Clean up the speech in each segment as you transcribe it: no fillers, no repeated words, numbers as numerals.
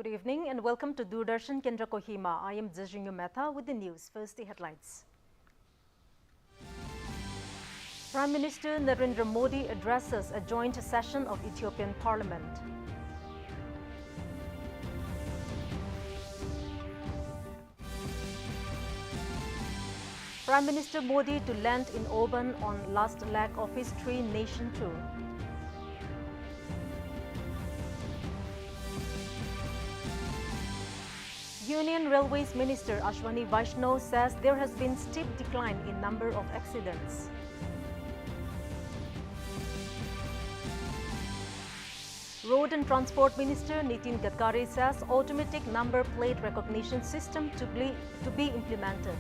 Good evening and welcome to Doordarshan Kendra Kohima. I am Zajinyo Mehta with the news. First, the headlines. Prime Minister Narendra Modi addresses a joint session of Ethiopian Parliament. Prime Minister Modi to land in Oman on last leg of his three-nation tour. Union Railways Minister Ashwani Vaishnaw says there has been steep decline in number of accidents. Road and Transport Minister Nitin Gadkari says automatic number plate recognition system to be implemented.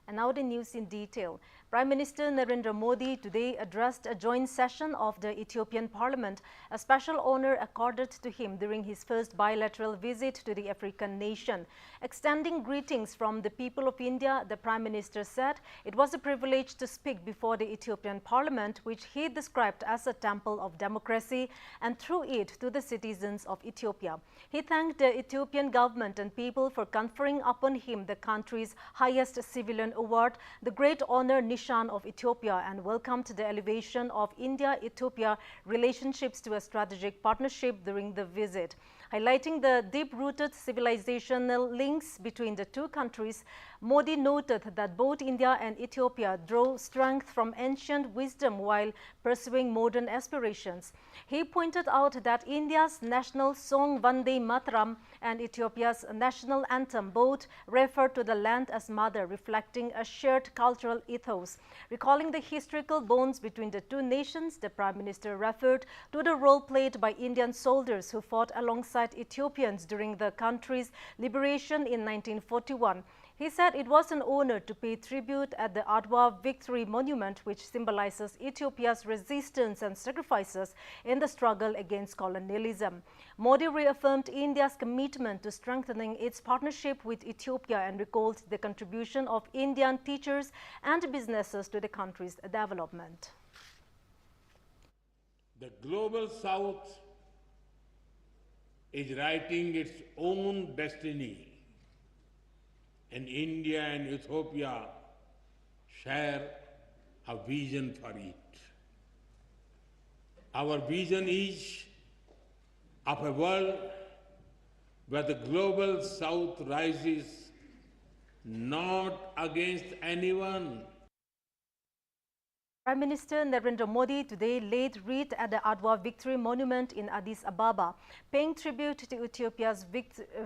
And now the news in detail. Prime Minister Narendra Modi today addressed a joint session of the Ethiopian Parliament, a special honor accorded to him during his first bilateral visit to the African nation. Extending greetings from the people of India, the Prime Minister said it was a privilege to speak before the Ethiopian Parliament, which he described as a temple of democracy, and through it to the citizens of Ethiopia. He thanked the Ethiopian government and people for conferring upon him the country's highest civilian award, the Great Honor Nishan of Ethiopia, and welcomed the elevation of India-Ethiopia relationships to a strategic partnership during the visit. Highlighting the deep-rooted civilizational links between the two countries, Modi noted that both India and Ethiopia draw strength from ancient wisdom while pursuing modern aspirations. He pointed out that India's national song Vande Mataram and Ethiopia's national anthem both refer to the land as mother, reflecting a shared cultural ethos. Recalling the historical bonds between the two nations, the Prime Minister referred to the role played by Indian soldiers who fought alongside Ethiopians during the country's liberation in 1941. He said it was an honor to pay tribute at the Adwa Victory Monument, which symbolizes Ethiopia's resistance and sacrifices in the struggle against colonialism. Modi reaffirmed India's commitment to strengthening its partnership with Ethiopia and recalled the contribution of Indian teachers and businesses to the country's development. The Global South is writing its own destiny, and India and Ethiopia share a vision for it. Our vision is of a world where the Global South rises not against anyone. Prime Minister Narendra Modi today laid wreath at the Adwa Victory Monument in Addis Ababa, paying tribute to Ethiopia's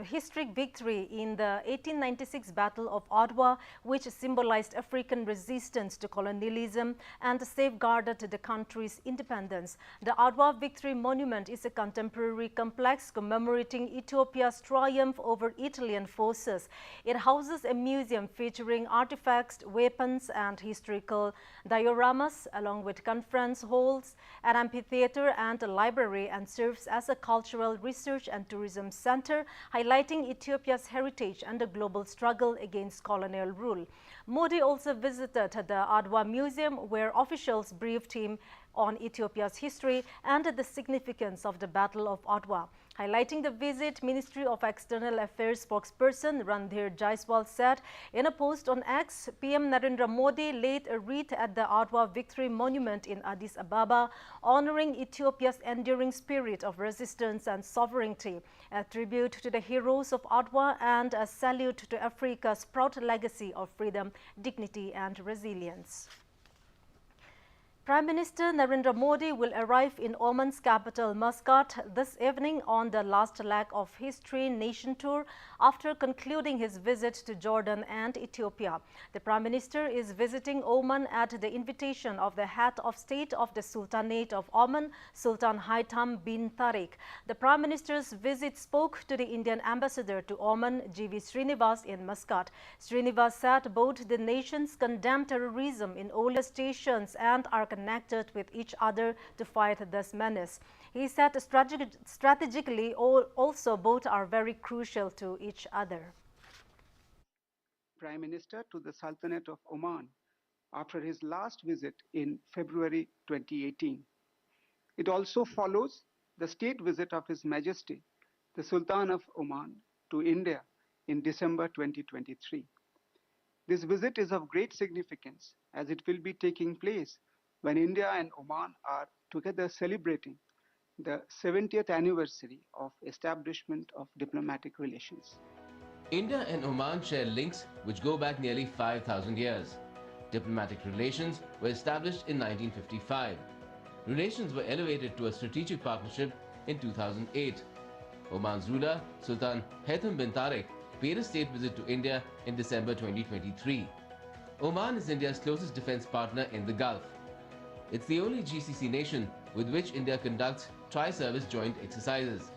historic victory in the 1896 Battle of Adwa, which symbolized African resistance to colonialism and safeguarded the country's independence. The Adwa Victory Monument is a contemporary complex commemorating Ethiopia's triumph over Italian forces. It houses a museum featuring artifacts, weapons, and historical dioramas, along with conference halls, an amphitheater and a library, and serves as a cultural research and tourism center, highlighting Ethiopia's heritage and the global struggle against colonial rule. Modi also visited the Adwa Museum, where officials briefed him on Ethiopia's history and the significance of the Battle of Adwa. Highlighting the visit, Ministry of External Affairs spokesperson Randhir Jaiswal said in a post on X, PM Narendra Modi laid a wreath at the Adwa Victory Monument in Addis Ababa, honoring Ethiopia's enduring spirit of resistance and sovereignty, a tribute to the heroes of Adwa and a salute to Africa's proud legacy of freedom, dignity, and resilience. Prime Minister Narendra Modi will arrive in Oman's capital Muscat this evening on the last leg of his three-nation tour after concluding his visit to Jordan and Ethiopia. The Prime Minister is visiting Oman at the invitation of the head of state of the Sultanate of Oman, Sultan Haitham bin Tariq. The Prime Minister's visit spoke to the Indian ambassador to Oman, G.V. Srinivas, in Muscat. Srinivas said both the nations condemn terrorism in all stations and are connected with each other to fight this menace. He said strategically also both are very crucial to each other. Prime Minister to the Sultanate of Oman after his last visit in February 2018. It also follows the state visit of His Majesty the Sultan of Oman, to India in December 2023. This visit is of great significance as it will be taking place when India and Oman are together celebrating the 70th anniversary of establishment of diplomatic relations. India and Oman share links which go back nearly 5,000 years. Diplomatic relations were established in 1955. Relations were elevated to a strategic partnership in 2008. Oman's ruler, Sultan Haitham bin Tariq, paid a state visit to India in December 2023. Oman is India's closest defense partner in the Gulf. It's the only GCC nation with which India conducts tri-service joint exercises.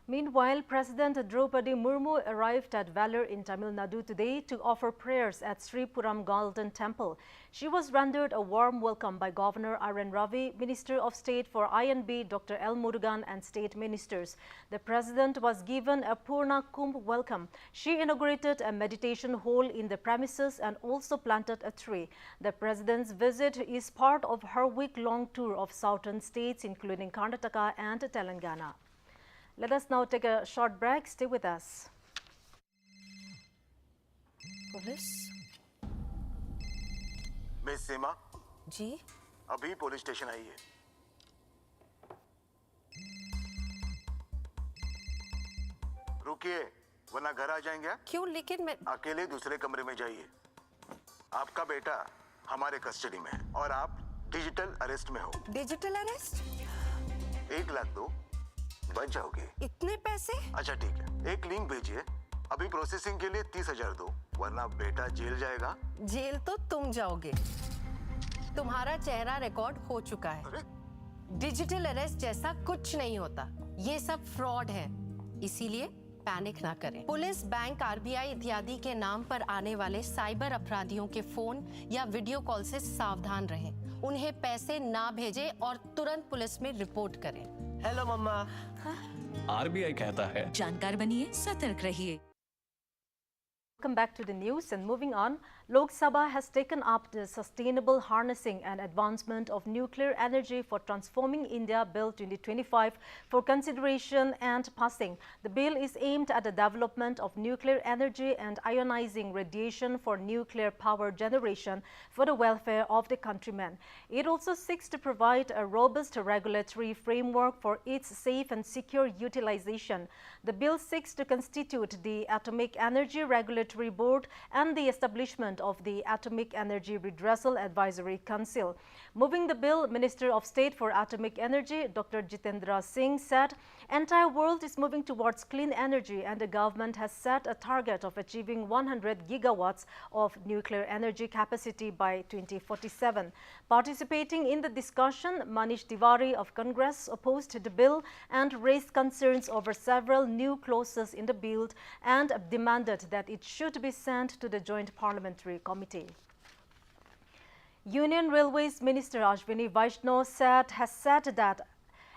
Meanwhile, President Draupadi Murmu arrived at Vellore in Tamil Nadu today to offer prayers at Sri Puram Golden Temple. She was rendered a warm welcome by Governor R.N. Ravi, Minister of State for INB Dr. L. Murugan and state ministers. The President was given a Purna Kumbh welcome. She inaugurated a meditation hall in the premises and also planted a tree. The President's visit is part of her week-long tour of southern states including Karnataka and Telangana. Let us now take a short break. Stay with us. Police miss Seema ji अभी police station आई है। रुकिए वरना घर आ जाएंगे। क्यों? लेकिन मैं अकेले दूसरे कमरे में जाइए। आपका बेटा हमारे कस्टडी में है और आप डिजिटल अरेस्ट में हो। Digital arrest? 1 लाख दो, बच जाओगे। इतने पैसे? अच्छा ठीक है, एक लिंक भेजिए। अभी प्रोसेसिंग के लिए 30,000 दो, वरना बेटा जेल जाएगा। जेल तो तुम जाओगे। तुम्हारा चेहरा रिकॉर्ड हो चुका है। अरे? डिजिटल अरेस्ट जैसा कुछ नहीं होता। ये सब फ्रॉड है। इसीलिए पैनिक ना करें। पुलिस, बैंक, आरबीआई इत्यादि के नाम पर आने वाले साइबर अपराधियों के फोन या वीडियो कॉल से सावधान रहें। उन्हें पैसे ना भेजें और तुरंत पुलिस में रिपोर्ट करें। हेलो मम्मा। आरबीआई कहता है जानकार बनिए, सतर्क रहिए। Welcome back to the news, and moving on, Lok Sabha has taken up the Sustainable Harnessing and Advancement of Nuclear Energy for Transforming India Bill 2025 for consideration and passing. The bill is aimed at the development of nuclear energy and ionizing radiation for nuclear power generation for the welfare of the countrymen. It also seeks to provide a robust regulatory framework for its safe and secure utilization. The bill seeks to constitute the Atomic Energy Regulatory Board and the establishment of the Atomic Energy Redressal Advisory Council. Moving the bill, Minister of State for Atomic Energy, Dr. Jitendra Singh, said, "Entire world is moving towards clean energy and the government has set a target of achieving 100 gigawatts of nuclear energy capacity by 2047. Participating in the discussion, Manish Tiwari of Congress opposed the bill and raised concerns over several new clauses in the bill and demanded that it should be sent to the Joint Parliamentary Committee. Union Railways Minister Ashwini Vaishnaw has said that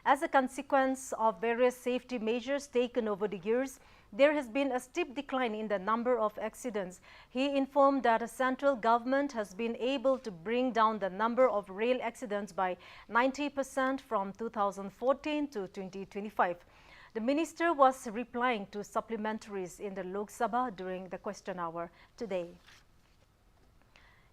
as a consequence of various safety measures taken over the years, there has been a steep decline in the number of accidents. He informed that the central government has been able to bring down the number of rail accidents by 90% from 2014 to 2025. The minister was replying to supplementaries in the Lok Sabha during the question hour today.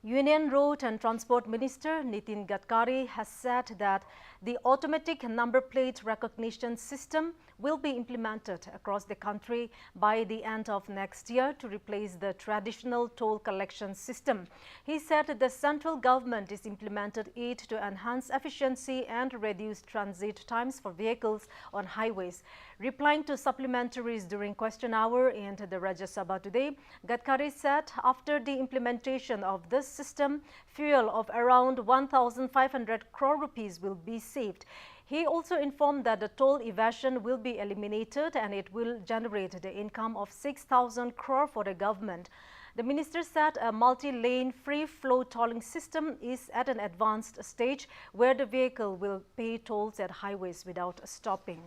Union Road and Transport Minister Nitin Gadkari has said that the automatic number plate recognition system will be implemented across the country by the end of next year to replace the traditional toll collection system. He said that the central government is implemented it to enhance efficiency and reduce transit times for vehicles on highways. Replying to supplementaries during question hour in the Rajya Sabha today, Gadkari said after the implementation of this system, fuel of around 1,500 crore rupees will be saved. He also informed that the toll evasion will be eliminated and it will generate the income of 6,000 crore for the government. The minister said a multi-lane free-flow tolling system is at an advanced stage where the vehicle will pay tolls at highways without stopping.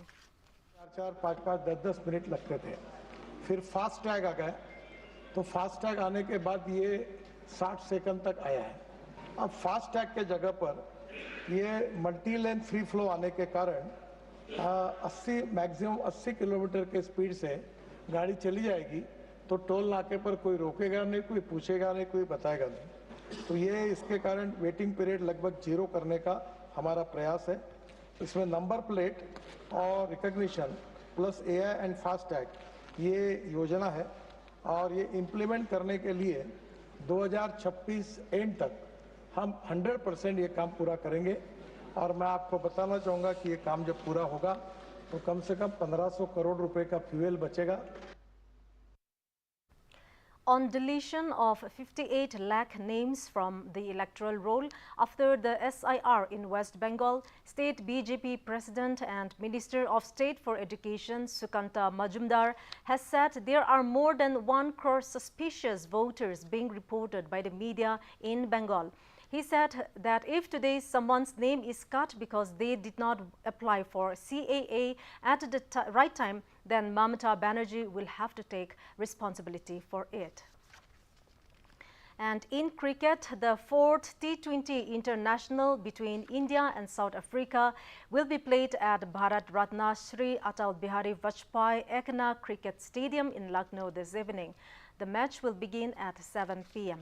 4, 5, 10 minute लगते थे, फिर fast tag आ गया, तो fast tag आने के बाद ये 60 second तक आया है। अब फास्ट टैग के जगह पर ये मल्टी लेन फ्री फ्लो आने के कारण 80 मैक्सिमम 80 किलोमीटर के स्पीड से गाड़ी चली जाएगी तो टोल नाके पर कोई रोकेगा नहीं, कोई पूछेगा नहीं, कोई बताएगा नहीं। तो ये इसके कारण वेटिंग पीरियड लगभग 0 करने का हमारा प्रयास है। इसमें नंबर प्लेट और recognition plus AI and FASTag ये योजना है और ये इम्प्लीमेंट करने के लिए 2026 एंड तक हम 100% ये काम पूरा करेंगे। और मैं आपको बताना चाहूँगा कि ये काम जब पूरा होगा तो कम से कम 1500 करोड़ रुपए का फ्यूल बचेगा। On deletion of 58 lakh names from the electoral roll after the SIR in West Bengal, State BJP President and Minister of State for Education Sukanta Majumdar has said there are more than 1 crore suspicious voters being reported by the media in Bengal. He said that if today someone's name is cut because they did not apply for CAA at the right time, then Mamata Banerjee will have to take responsibility for it. And in cricket, the 4th T20 International between India and South Africa will be played at Bharat Ratna Shri Atal Bihari Vajpayee Ekana Cricket Stadium in Lucknow this evening. The match will begin at 7 p.m.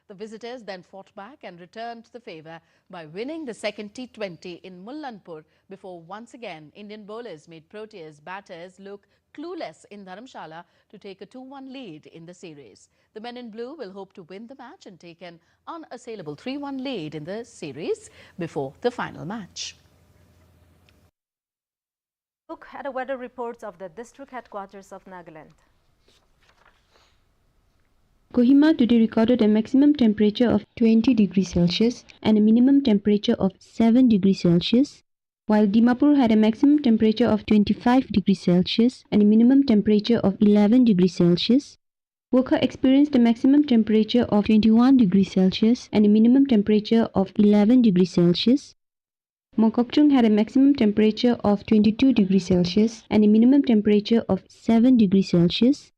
The visitors then fought back and returned the favour by winning the second T20 in Mullanpur before once again Indian bowlers made Proteas batters look clueless in Dharamshala to take a 2-1 lead in the series. The men in blue will hope to win the match and take an unassailable 3-1 lead in the series before the final match. Look at the weather reports of the district headquarters of Nagaland. Kohima today recorded a maximum temperature of 20 degrees Celsius and a minimum temperature of 7 degrees Celsius, while Dimapur had a maximum temperature of 25 degrees Celsius and a minimum temperature of 11 degrees Celsius. Wokha experienced a maximum temperature of 21 degrees Celsius and a minimum temperature of 11 degrees Celsius. Mokokchung had a maximum temperature of 22 degrees Celsius and a minimum temperature of 7 degrees Celsius.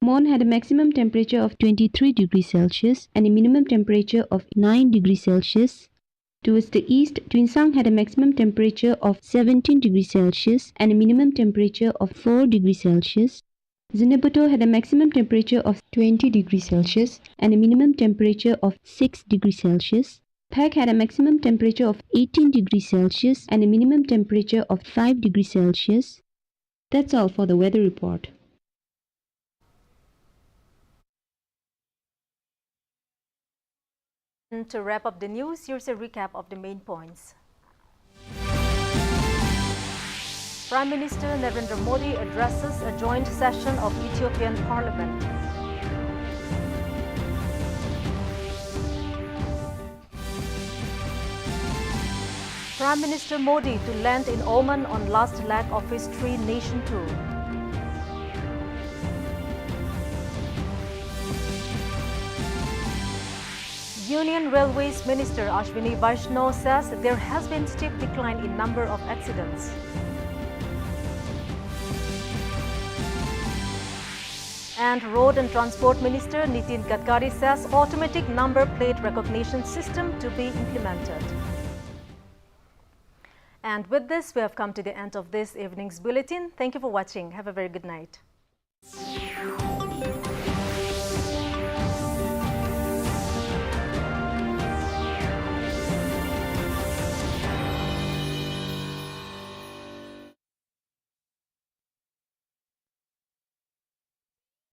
Mon had a maximum temperature of 23 degrees Celsius and a minimum temperature of 9 degrees Celsius. Towards the east, Twinsang had a maximum temperature of 17 degrees Celsius and a minimum temperature of 4 degrees Celsius. Zinebuto had a maximum temperature of 20 degrees Celsius and a minimum temperature of 6 degrees Celsius. Phak had a maximum temperature of 18 degrees Celsius and a minimum temperature of 5 degrees Celsius. That's all for the weather report. And to wrap up the news, here's a recap of the main points. Prime Minister Narendra Modi addresses a joint session of Ethiopian Parliament. Prime Minister Modi to land in Oman on last leg of his 3-nation tour. Union Railways Minister Ashwini Vaishnaw says there has been steep decline in number of accidents. And Road and Transport Minister Nitin Gadkari says automatic number plate recognition system to be implemented. And with this, we have come to the end of this evening's bulletin. Thank you for watching. Have a very good night.